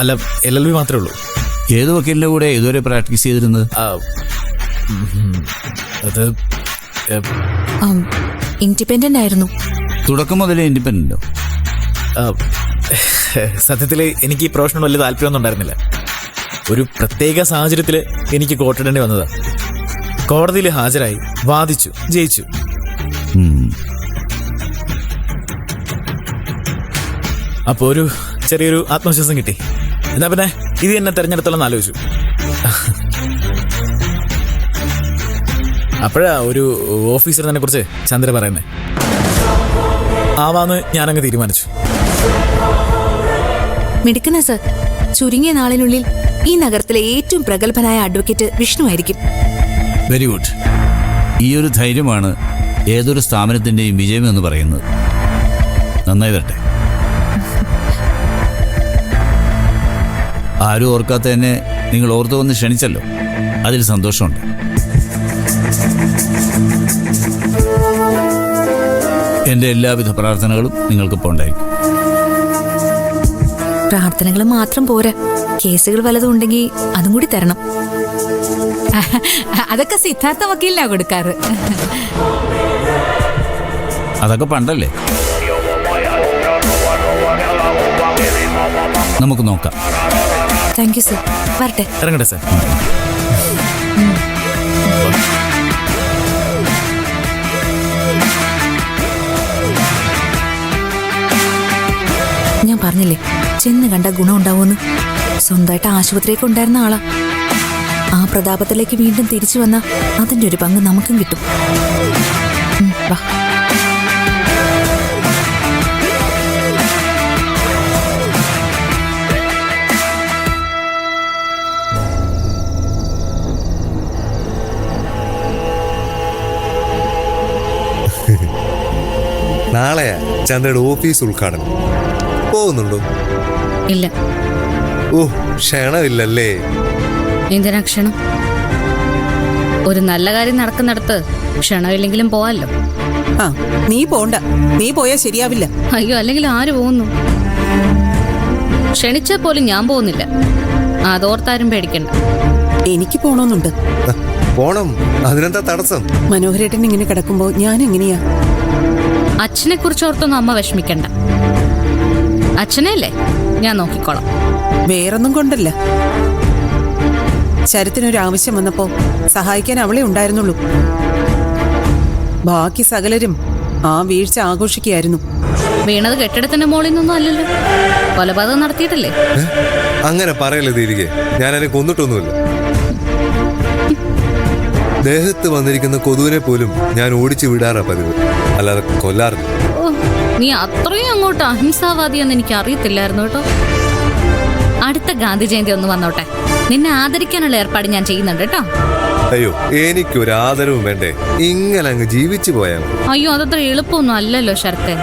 അല്ല, LLB മാത്രമേ ഉള്ളൂ. ഏത് വക്കീലിന്റെ കൂടെ ഇതുവരെ പ്രാക്ടീസ് ചെയ്തിരുന്നത്? അത് ഇൻഡിപെൻഡന്റ് ആയിരുന്നു. തുടക്കം മുതലേ ഇൻഡിപെൻഡന്റോ? സത്യത്തിൽ എനിക്ക് ഈ പ്രൊഫഷനോട് വലിയ താല്പര്യമൊന്നും ഉണ്ടായിരുന്നില്ല. ഒരു പ്രത്യേക സാഹചര്യത്തിൽ എനിക്ക് കോർട്ടിടേണ്ടി വന്നതാ. കോടതിയിൽ ഹാജരായി, വാദിച്ചു, ജയിച്ചു. അപ്പോൾ ഒരു ചെറിയൊരു ആത്മവിശ്വാസം കിട്ടി. എന്നാ പിന്നെ ഇത് എന്നെ തെരഞ്ഞെടുത്തോളം ആലോചിച്ചു. അപ്പോഴാ ഒരു ഓഫീസറിനെ കുറിച്ച് ചന്ദ്ര പറയുന്നേ. ആവാന്ന് ഞാനങ്ങ് തീരുമാനിച്ചു. മിടുക്കന സർ. ചുരുങ്ങിയ നാളിനുള്ളിൽ ഈ നഗരത്തിലെ ഏറ്റവും പ്രഗത്ഭനായ അഡ്വക്കേറ്റ് വിഷ്ണു ആയിരിക്കും. Very good. ഈ ഒരു ധൈര്യമാണ് ഏതൊരു സ്ഥാപനത്തിന്റെയും വിജയം എന്ന് പറയുന്നത്. നന്നായി വരട്ടെ. ആരും ഓർക്കാത്ത എന്നെ നിങ്ങൾ ഓർത്തു വന്ന് ക്ഷണിച്ചല്ലോ, അതിൽ സന്തോഷമുണ്ട്. എൻ്റെ എല്ലാവിധ പ്രാർത്ഥനകളും നിങ്ങൾക്കിപ്പോൾ ഉണ്ടായിരിക്കും. പ്രാർത്ഥനകൾ മാത്രം പോരാ, കേസുകൾ വല്ലതും ഉണ്ടെങ്കിൽ അതും കൂടി തരണം. അതൊക്കെ സിദ്ധാർത്ഥ വക്കീലിനാ കൊടുക്കാറ്. അതൊക്കെ പണ്ടല്ലേ. നമുക്ക് നോക്കാം. Thank you sir. വരട്ടെ. ഇറങ്ങട്ടെ സാർ. ഞാൻ പറഞ്ഞില്ലേ, ചെന്ന് കണ്ട ഗുണം ഉണ്ടാവുമെന്ന്. സ്വന്തമായിട്ട് ആശുപത്രിയൊക്കെ ഉണ്ടായിരുന്ന ആളാ. ആ പ്രതാപത്തിലേക്ക് വീണ്ടും തിരിച്ചു വന്ന അതിന്റെ ഒരു പങ്ക് നമുക്കും കിട്ടും. വാ. നാളെയാ ചന്ദ്രയുടെ ഓഫീസ് ഉദ്ഘാടനം. പോകുന്നുണ്ടോ? ഇല്ല. ഓ, ക്ഷണമില്ലല്ലേ? എന്തിനാ ക്ഷണം? ഒരു നല്ല കാര്യം നടക്കുന്നിടത്ത് ക്ഷണമില്ലെങ്കിലും പോവാല്ലോ. ആ, നീ പോണ്ട. നീ പോയാ ശരിയാവില്ല. അയ്യോ, അല്ലെങ്കിൽ ആര് പോകുന്നു? ക്ഷണിച്ചാൽ പോലും ഞാൻ പോകുന്നില്ല. അതോർത്താരും പേടിക്കണ്ട. എനിക്ക് പോണമെന്നുണ്ട്. പോണം, അതിനെന്താ തടസ്സം? മനോഹരേട്ടൻ ഇങ്ങനെ കിടക്കുമ്പോ ഞാൻ എങ്ങനെയാ? അച്ഛനെ കുറിച്ച് ഓർത്തൊന്നും അമ്മ വിഷമിക്കണ്ട. അച്ഛനല്ലേ, ഞാൻ നോക്കിക്കോളാം. വേറൊന്നും കൊണ്ടല്ല, ശരത്തിനൊരു ആവശ്യം വന്നപ്പോ സഹായിക്കാൻ അവളെ ഉണ്ടായിരുന്നുള്ളൂ. ബാക്കി സകലരും ആ വീഴ്ച ആഘോഷിക്കുകയായിരുന്നു. വീണത് കെട്ടിടത്തിന്റെ മുകളിൽ നിന്നൊന്നും അല്ലല്ലോ, കൊലപാതകം നടത്തിയിട്ടല്ലേ? അങ്ങനെ പറയല്ലേ തിരികെ. ഞാൻ എന്നെ കൊന്നിട്ടൊന്നുമില്ല. ദേഹത്ത് വന്നിരിക്കുന്ന കൊതുവിനെ പോലും ഞാൻ ഓടിച്ചു വിടാറാ പതിവ്, അല്ലാതെ കൊല്ലാറില്ല. ഓ, നീ അത്രയും അങ്ങോട്ട് അഹിംസാവാദിയെന്ന് എനിക്ക് അറിയത്തില്ലായിരുന്നു കേട്ടോ. അടുത്ത ഗാന്ധി ജയന്തി ഒന്ന് വന്നോട്ടെ, നിന്നെ ആദരിക്കാനുള്ള ഏർപ്പാട് ഞാൻ ചെയ്യുന്നുണ്ട് കേട്ടോ. അയ്യോ, എനിക്കൊരു ആദരവും വേണ്ടേ? ഇങ്ങനെ അങ്ങ് ജീവിച്ചു പോയാ മതി. അയ്യോ, അതത്ര എളുപ്പമൊന്നും അല്ലല്ലോ ശരത്തെ.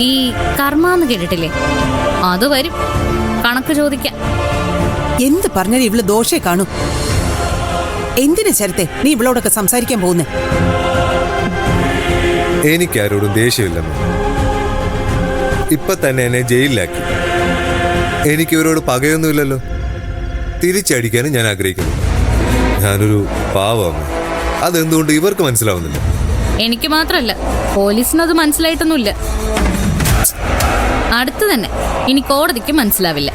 ഈ കർമാന്ന് കേട്ടിട്ടില്ലേ? അത് വരും, കണക്ക് ചോദിക്കാം. എന്ത് പറഞ്ഞാലും ഇവള് ദോഷേ കാണും. എന്തിനാ ശരത്തെ നീ ഇവളോടൊക്കെ സംസാരിക്കാൻ പോകുന്നേ? എനിക്കാരോടും ദേഷ്യമില്ലെന്ന്. ഇപ്പൊ തന്നെ എന്നെ ജയിലിലാക്കി. എനിക്ക് ഇവരോട് പകയൊന്നുമില്ലല്ലോ. തിരിച്ചടിക്കാനും ഞാൻ ആഗ്രഹിക്കുന്നു. ഞാനൊരു പാവം. അതെന്തുകൊണ്ട് ഇവർക്ക് മനസ്സിലാവുന്നില്ല? എനിക്ക് മാത്രല്ല, പോലീസിനത് മനസ്സിലായിട്ടൊന്നുമില്ല. അടുത്ത് തന്നെ ഇനി കോടതിക്ക് മനസ്സിലാവില്ല.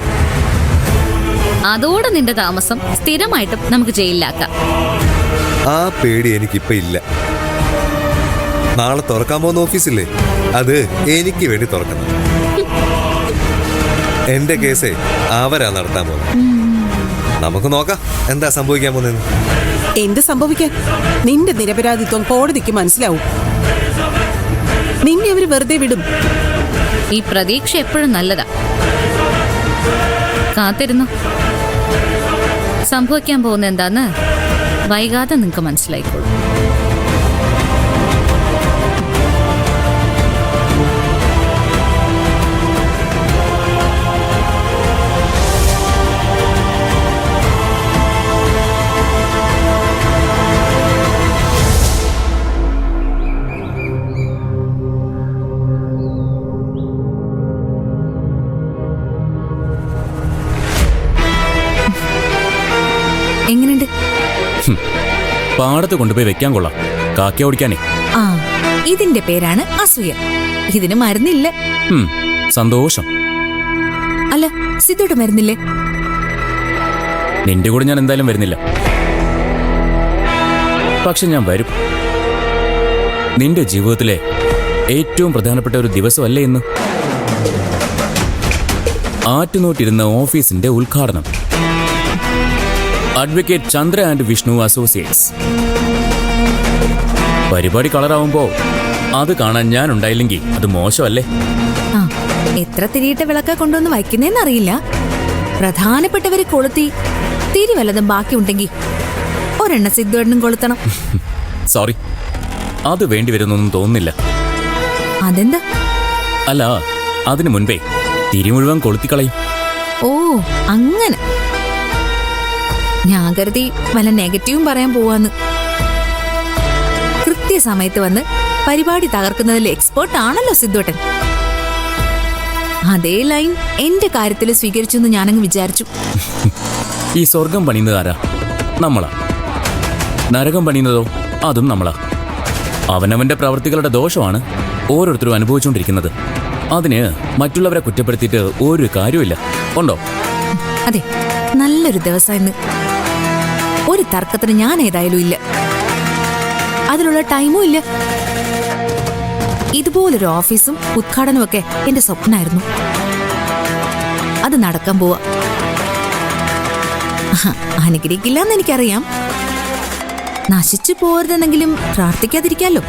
അതോടെ നിന്റെ താമസം സ്ഥിരമായിട്ടും നമുക്ക് ജയിലിലാക്കാം. ആ പേടി എനിക്കിപ്പോ ഇല്ല. നാളെ തുറക്കാൻ പോകുന്ന ഓഫീസില്ലേ, അത് എനിക്ക് വേണ്ടി തുറക്കണം. എന്റെ കേസേ അവരാ നടത്താൻ പോകുന്നത്. നമുക്ക് നോക്കാം എന്താ സംഭവിക്കാൻ പോകുന്നത്. എന്ത് സംഭവിക്കാൻ? നിന്റെ നിരപരാധിത്വം കോടതിക്ക് മനസ്സിലാവും. നിന്നെ അവര് വെറുതെ വിടും. ഈ പ്രതീക്ഷ എപ്പോഴും നല്ലതാ. കാത്തിരുന്നു. സംഭവിക്കാൻ പോകുന്ന എന്താന്ന് വൈകാതെ നിങ്ങൾക്ക് മനസ്സിലായിക്കോളൂ. പാടത്ത് കൊണ്ടുപോയി വെക്കാൻ കൊള്ളാം, കാക്ക ഓടിക്കാനേ. ആ ഇതിന്റെ പേരാണ് അസൂയ. ഇതിന് മരുന്നില്ല. സന്തോഷം. അല്ല, സിദ്ധുട്ട് മരുന്നില്ലേ? നിന്റെ കൂടെ ഞാൻ എന്തായാലും വരുന്നില്ല. പക്ഷെ ഞാൻ വരും. നിന്റെ ജീവിതത്തിലെ ഏറ്റവും പ്രധാനപ്പെട്ട ഒരു ദിവസമല്ലേ ഇന്ന്? ആറ്റുനോട്ടിരുന്ന ഓഫീസിന്റെ ഉദ്ഘാടനം. Advocate Chandra and Vishnu associates. പരിപാടി കളറാവുമ്പോ അത് കാണാൻ ഞാൻ ഉണ്ടായില്ലെങ്കിൽ അത് മോശമല്ലേ? ആ എത്ര തിരിയിട്ട വിളക്ക കൊണ്ടുവന്ന് വയ്ക്കുന്നേന്നറിയില്ല. പ്രധാനപ്പെട്ടവരെ കൊളുത്തി തിരി വല്ലതും ബാക്കിയുണ്ടെങ്കിൽ ഒരെണ്ണ സിദ്ധുവേട്ടനും കൊളുത്തണം. സോറി, അത് വേണ്ടി വരുന്നൊന്നും തോന്നുന്നില്ല. അതെന്താ? അല്ല, അതിനു മുൻപേ തിരി മുഴുവൻ കൊളുത്തിക്കളയും. ഓ അങ്ങനെ. ഞാൻ കരുതി വല്ല നെഗറ്റീവും പറയാൻ പോവാന്ന്. കൃത്യസമയത്ത് വന്ന് പരിപാടി തകർക്കുന്നതിൽ എക്സ്പേർട്ട് ആണല്ലോ സിദ്ധുവേട്ടൻ. അതേ ലൈൻ എന്റെ കാര്യത്തിൽ സ്വീകരിച്ചു എന്ന് ഞാനങ്ങ് വിചാരിച്ചു. ഈ സ്വർഗം പണിയുന്നത് ആരാ? നമ്മളാ. നരകം പണിയുന്നതോ അതും നമ്മളാ. അവനവന്റെ പ്രവൃത്തികളുടെ ദോഷമാണ് ഓരോരുത്തരും അനുഭവിച്ചുകൊണ്ടിരിക്കുന്നത്. അതിന് മറ്റുള്ളവരെ കുറ്റപ്പെടുത്തിയിട്ട് ഒരു കാര്യമില്ല. ഉണ്ടോ? അതെ, നല്ലൊരു ദിവസം ഇന്ന്. ഒരു തർക്കത്തിന് ഞാൻ ഏതായാലും ഇല്ല. അതിനുള്ള ടൈമും ഇല്ല. ഇതുപോലൊരു ഓഫീസും ഉദ്ഘാടനവും ഒക്കെ എന്റെ സ്വപ്നമായിരുന്നു. അത് നടക്കാൻ പോവാ. അനുഗ്രഹിക്കില്ലെന്ന് എനിക്കറിയാം. നശിച്ചു പോരുതെന്നെങ്കിലും പ്രാർത്ഥിക്കാതിരിക്കാലോ.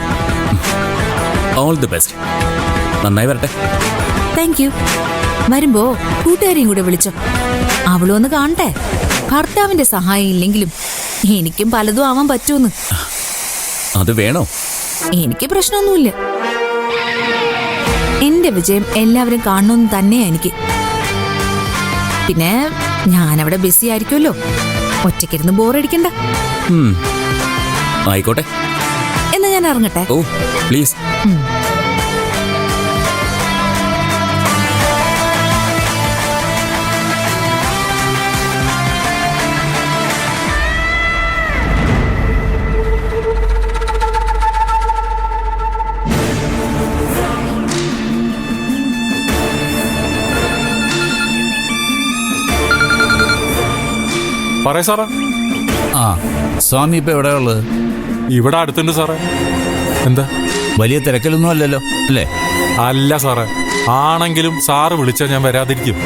All the best. നന്നായി വരട്ടെ. Thank you. വരുമ്പോ കൂട്ടുകാരെയും കൂടെ വിളിച്ചോ. അവളും ഒന്ന് കാണട്ടെ. ഭർത്താവിന്റെ സഹായം ഇല്ലെങ്കിലും എനിക്കും പലതും ആവാൻ പറ്റൂന്ന്. അത് വേണോ? എനിക്ക് പ്രശ്നമൊന്നുമില്ല. എന്റെ വിജയം എല്ലാവരും കാണണമെന്ന് തന്നെയാ എനിക്ക്. പിന്നെ ഞാനവിടെ ബിസി ആയിരിക്കുമല്ലോ. ഒറ്റയ്ക്കിരുന്ന് ബോറടിക്കണ്ട. ആയിക്കോട്ടെ. എന്നാ ഞാൻ ഇറങ്ങട്ടെ. ഓ പ്ലീസ്. പറയ സാറേ. ആ സ്വാമി ഇപ്പൊ എവിടെയാ ഉള്ളത്? ഇവിടെ അടുത്തുണ്ട് സാറേ. എന്താ? വലിയ തിരക്കിലൊന്നും അല്ലല്ലോ അല്ലേ? അല്ല സാറേ, ആണെങ്കിലും സാറ് വിളിച്ചാൽ ഞാൻ വരാതിരിക്കും.